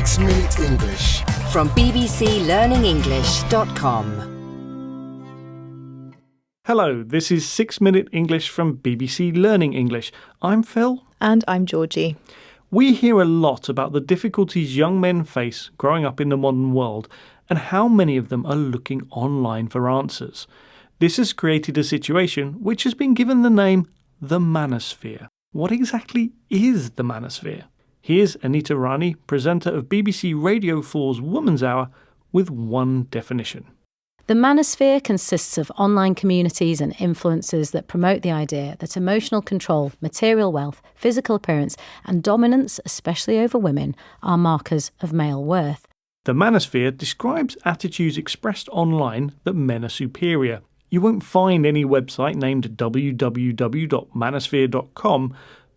6 Minute English from bbclearningenglish.com. Hello, this is 6 Minute English from BBC Learning English. I'm Phil. And I'm Georgie. We hear a lot about the difficulties young men face growing up in the modern world and how many of them are looking online for answers. This has created a situation which has been given the name the manosphere. What exactly is the manosphere? Here's Anita Rani, presenter of BBC Radio 4's Woman's Hour, with one definition. The manosphere consists of online communities and influencers that promote the idea that emotional control, material wealth, physical appearance and dominance, especially over women, are markers of male worth. The manosphere describes attitudes expressed online that men are superior. You won't find any website named www.manosphere.com,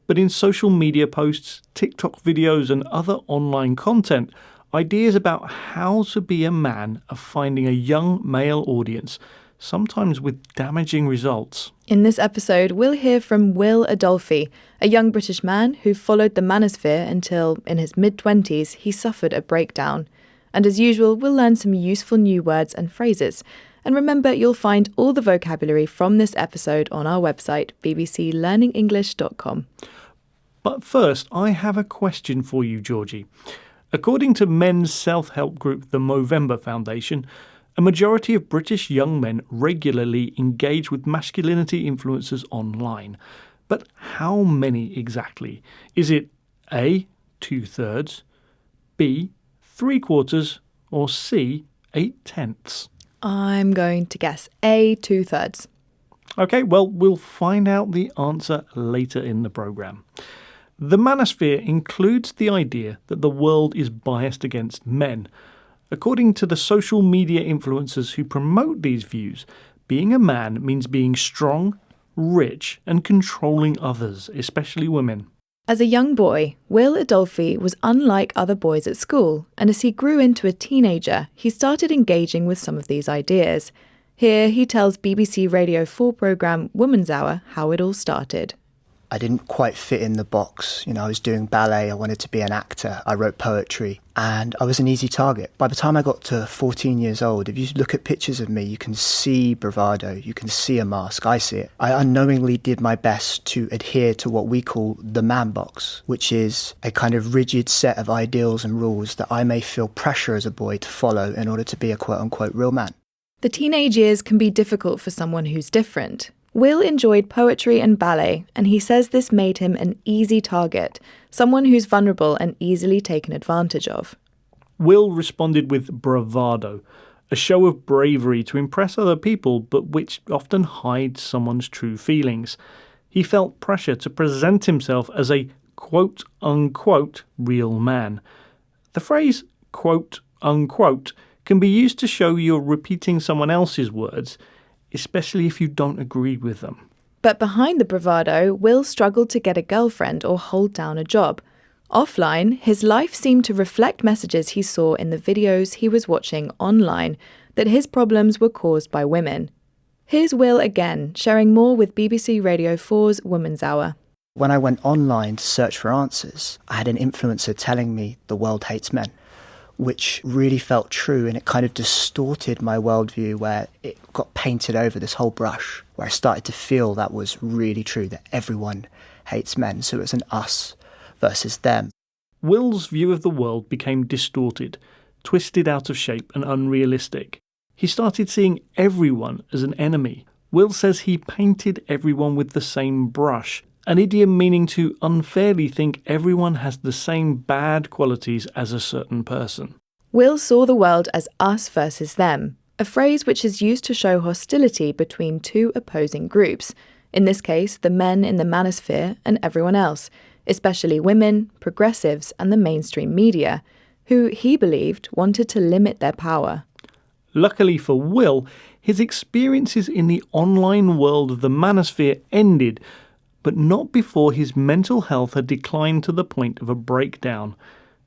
but in social media posts, TikTok videos and other online content, ideas about how to be a man are finding a young male audience, sometimes with damaging results. In this episode, we'll hear from Will Adolphi, a young British man who followed the manosphere until, in his mid-20s, he suffered a breakdown. And as usual, we'll learn some useful new words and phrases. And remember, you'll find all the vocabulary from this episode on our website, bbclearningenglish.com. But first, I have a question for you, Georgie. According to men's self-help group the Movember Foundation, a majority of British young men regularly engage with masculinity influencers online. But how many exactly? Is it A, 2/3, B, 3/4, or C, 8/10? I'm going to guess A, 2/3. OK, well, we'll find out the answer later in the programme. The manosphere includes the idea that the world is biased against men. According to the social media influencers who promote these views, being a man means being strong, rich and controlling others, especially women. As a young boy, Will Adolphi was unlike other boys at school, and as he grew into a teenager, he started engaging with some of these ideas. Here he tells BBC Radio 4 programme Woman's Hour how it all started. I didn't quite fit in the box. I was doing ballet, I wanted to be an actor, I wrote poetry, and I was an easy target. By the time I got to 14 years old, if you look at pictures of me, you can see bravado, you can see a mask, I see it. I unknowingly did my best to adhere to what we call the man box, which is a kind of rigid set of ideals and rules that I may feel pressure as a boy to follow in order to be a quote-unquote real man. The teenage years can be difficult for someone who's different. Will enjoyed poetry and ballet, and he says this made him an easy target, someone who's vulnerable and easily taken advantage of. Will responded with bravado, a show of bravery to impress other people, but which often hides someone's true feelings. He felt pressure to present himself as a quote-unquote real man. The phrase quote-unquote can be used to show you're repeating someone else's words, especially if you don't agree with them. But behind the bravado, Will struggled to get a girlfriend or hold down a job. Offline, his life seemed to reflect messages he saw in the videos he was watching online, that his problems were caused by women. Here's Will again, sharing more with BBC Radio 4's Woman's Hour. When I went online to search for answers, I had an influencer telling me the world hates men, which really felt true, and it kind of distorted my worldview where it got painted over this whole brush, where I started to feel that was really true, that everyone hates men, so it's an us versus them. Will's view of the world became distorted, twisted out of shape and unrealistic. He started seeing everyone as an enemy. Will says he painted everyone with the same brush, an idiom meaning to unfairly think everyone has the same bad qualities as a certain person. Will saw the world as us versus them, a phrase which is used to show hostility between two opposing groups, in this case the men in the manosphere and everyone else, especially women, progressives and the mainstream media, who he believed wanted to limit their power. Luckily for Will, his experiences in the online world of the manosphere ended, but not before his mental health had declined to the point of a breakdown.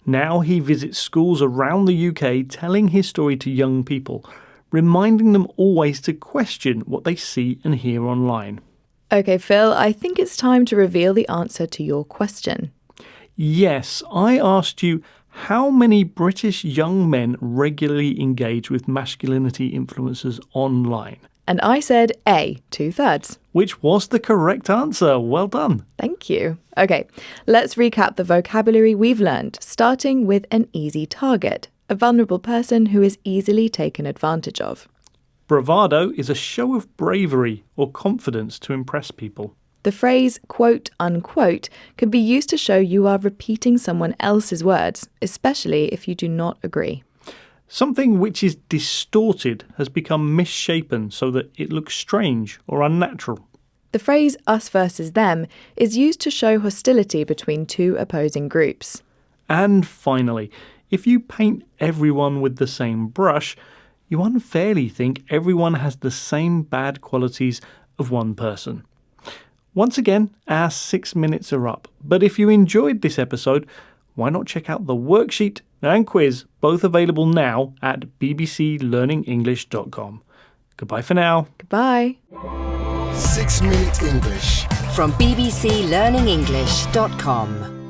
Now he visits schools around the UK telling his story to young people, reminding them always to question what they see and hear online. OK, Phil, I think it's time to reveal the answer to your question. Yes, I asked you, How many British young men regularly engage with masculinity influencers online? And I said A, 2/3. Which was the correct answer. Well done. Thank you. Okay, let's recap the vocabulary we've learned, starting with an easy target, a vulnerable person who is easily taken advantage of. Bravado is a show of bravery or confidence to impress people. The phrase quote unquote can be used to show you are repeating someone else's words, especially if you do not agree. Something which is distorted has become misshapen so that it looks strange or unnatural. The phrase us versus them is used to show hostility between two opposing groups. And finally, if you paint everyone with the same brush, you unfairly think everyone has the same bad qualities of one person. Once again, our 6 minutes are up. But if you enjoyed this episode, why not check out the worksheet and quiz, both available now at bbclearningenglish.com. Goodbye for now. Goodbye. 6 Minute English from bbclearningenglish.com.